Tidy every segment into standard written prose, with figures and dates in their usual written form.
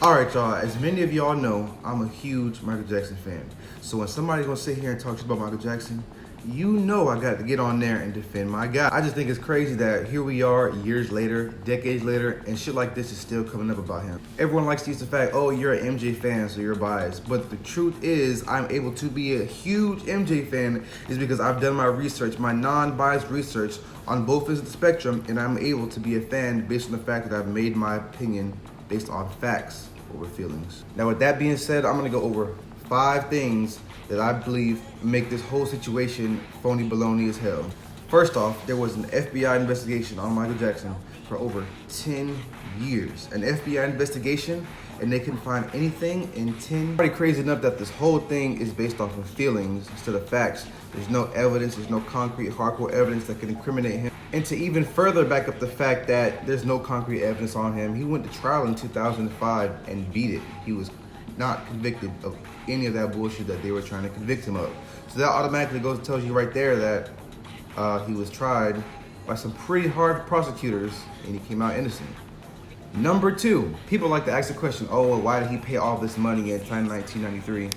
Alright y'all, as many of y'all know, I'm a huge Michael Jackson fan. So when somebody's gonna sit here and talk to you about Michael Jackson, you know I got to get on there and defend my guy. I just think it's crazy that here we are years later, decades later, and shit like this is still coming up about him. Everyone likes to use the fact, oh, you're an MJ fan, so you're biased. But the truth is, I'm able to be a huge MJ fan is because I've done my research, my non-biased research on both ends of the spectrum, and I'm able to be a fan based on the fact that I've made my opinion based on facts over feelings. Now with that being said, I'm gonna go over 5 things that I believe make this whole situation phony baloney as hell. First off, there was an FBI investigation on Michael Jackson for over 10 years. An FBI investigation, and they couldn't find anything in 10. Pretty crazy enough that this whole thing is based off of feelings instead of facts. There's no evidence, there's no concrete hardcore evidence that can incriminate him. And to even further back up the fact that there's no concrete evidence on him, he went to trial in 2005 and beat it. He was not convicted of any of that bullshit that they were trying to convict him of. So that automatically tells you right there that he was tried by some pretty hard prosecutors and he came out innocent. Number 2, people like to ask the question, oh, well, why did he pay all this money in 1993?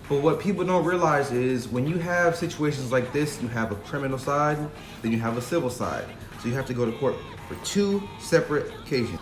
But what people don't realize is when you have situations like this, you have a criminal side, then you have a civil side. So you have to go to court for 2 separate occasions.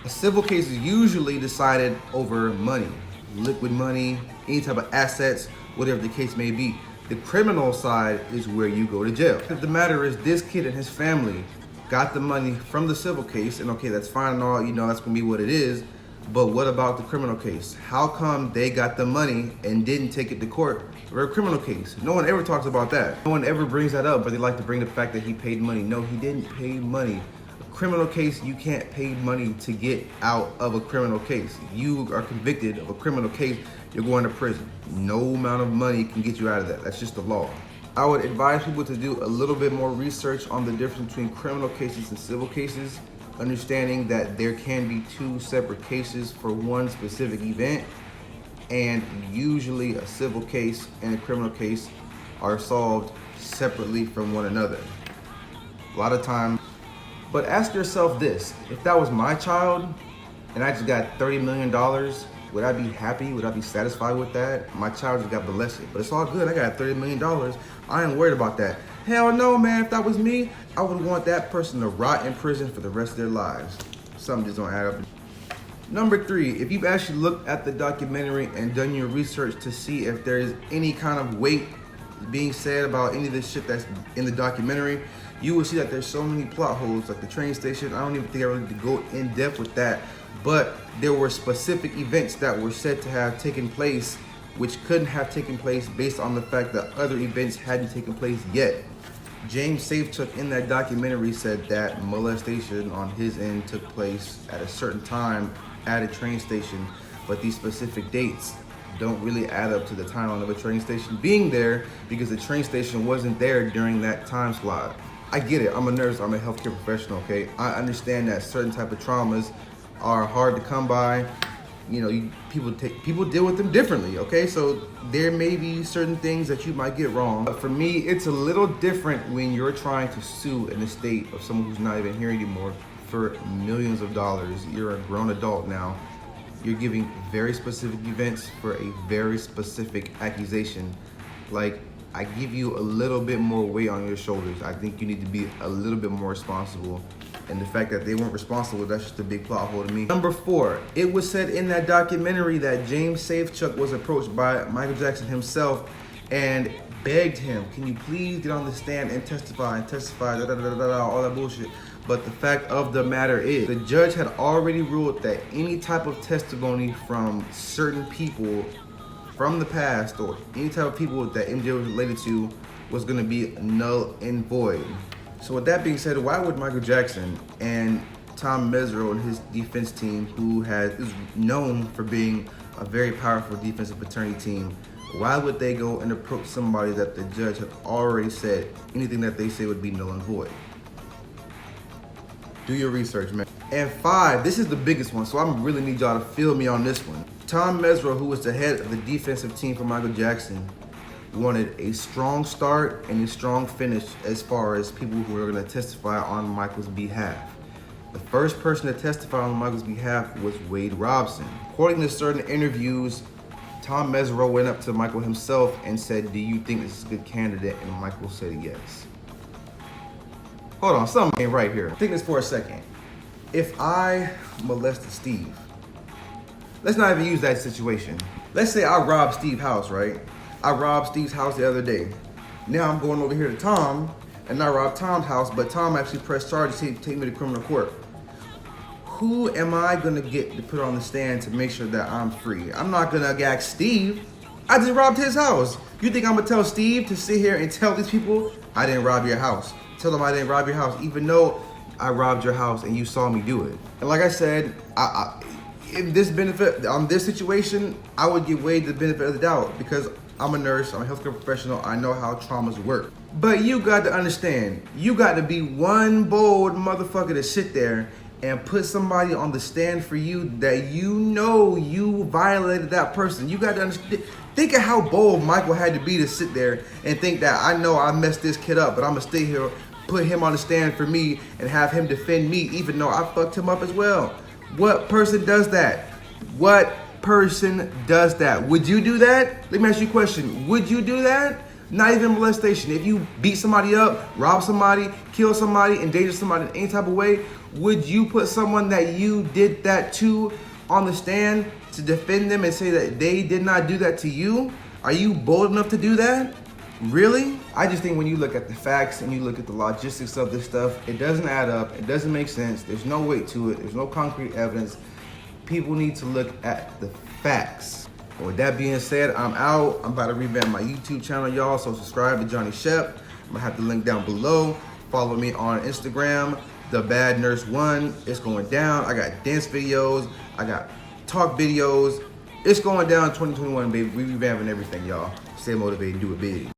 A civil case is usually decided over money, liquid money, any type of assets, whatever the case may be. The criminal side is where you go to jail. The matter is this kid and his family got the money from the civil case, and okay, that's fine and all, you know, that's gonna be what it is. But what about the criminal case? How come they got the money and didn't take it to court for a criminal case? No one ever talks about that. No one ever brings that up, but they like to bring the fact that he paid money. No, he didn't pay money. A criminal case, you can't pay money to get out of a criminal case. If you are convicted of a criminal case, you're going to prison. No amount of money can get you out of that. That's just the law. I would advise people to do a little bit more research on the difference between criminal cases and civil cases, understanding that there can be 2 separate cases for one specific event, and usually a civil case and a criminal case are solved separately from one another. A lot of times. But ask yourself this, if that was my child and I just got $30 million, would I be happy? Would I be satisfied with that? My child just got molested, but it's all good. I got $30 million. I ain't worried about that. Hell no, man. If that was me, I would want that person to rot in prison for the rest of their lives. Something just don't add up. Number 3, if you've actually looked at the documentary and done your research to see if there is any kind of weight being said about any of this shit that's in the documentary, you will see that there's so many plot holes, like the train station. I don't even think I really need to go in depth with that, but there were specific events that were said to have taken place which couldn't have taken place based on the fact that other events hadn't taken place yet. James Savechuck in that documentary said that molestation on his end took place at a certain time at a train station, but these specific dates don't really add up to the timeline of a train station being there because the train station wasn't there during that time slot. I get it, I'm a nurse, I'm a healthcare professional, okay? I understand that certain type of traumas are hard to come by. You know, people deal with them differently, okay? So there may be certain things that you might get wrong. But for me, it's a little different when you're trying to sue an estate of someone who's not even here anymore for millions of dollars. You're a grown adult now. You're giving very specific events for a very specific accusation. Like, I give you a little bit more weight on your shoulders. I think you need to be a little bit more responsible. And the fact that they weren't responsible, that's just a big plot hole to me. Number 4, it was said in that documentary that James Savechuck was approached by Michael Jackson himself and begged him, can you please get on the stand and testify, all that bullshit. But the fact of the matter is, the judge had already ruled that any type of testimony from certain people from the past or any type of people that MJ was related to was gonna be null and void. So with that being said, why would Michael Jackson and Tom Mesereau and his defense team, who is known for being a very powerful defensive attorney team, why would they go and approach somebody that the judge had already said anything that they say would be null and void? Do your research, man. And 5, this is the biggest one, so I really need y'all to feel me on this one. Tom Mesereau, who was the head of the defensive team for Michael Jackson, wanted a strong start and a strong finish as far as people who were going to testify on Michael's behalf. The first person to testify on Michael's behalf was Wade Robson. According to certain interviews, Tom Mesereau went up to Michael himself and said, "Do you think this is a good candidate?" And Michael said yes. Hold on, something ain't right here. Think this for a second. If I molested Steve, let's not even use that situation. Let's say I robbed Steve's house, right? I robbed Steve's house the other day. Now I'm going over here to Tom, and I robbed Tom's house, but Tom actually pressed charges to take me to criminal court. Who am I gonna get to put on the stand to make sure that I'm free? I'm not gonna ask Steve. I just robbed his house. You think I'm gonna tell Steve to sit here and tell these people I didn't rob your house? Tell them I didn't rob your house, even though I robbed your house and you saw me do it. And like I said, in this benefit, on this situation, I would give Wade the benefit of the doubt because I'm a nurse, I'm a healthcare professional, I know how traumas work. But you got to understand, you got to be one bold motherfucker to sit there and put somebody on the stand for you that you know you violated that person. You got to understand, think of how bold Michael had to be to sit there and think that I know I messed this kid up, but I'm gonna stay here, put him on the stand for me and have him defend me even though I fucked him up as well. What person does that? What person does that? Would you do that? Let me ask you a question. Would you do that? Not even molestation. If you beat somebody up, rob somebody, kill somebody, endanger somebody in any type of way, would you put someone that you did that to on the stand to defend them and say that they did not do that to you? Are you bold enough to do that? Really? I just think when you look at the facts and you look at the logistics of this stuff, it doesn't add up. It doesn't make sense. There's no weight to it. There's no concrete evidence. People need to look at the facts. And with that being said, I'm out. I'm about to revamp my YouTube channel, y'all. So subscribe to Johnny Shep. I'm gonna have the link down below. Follow me on Instagram, The Bad Nurse 1. It's going down. I got dance videos. I got talk videos. It's going down 2021, baby. We revamping everything, y'all. Stay motivated, do it big.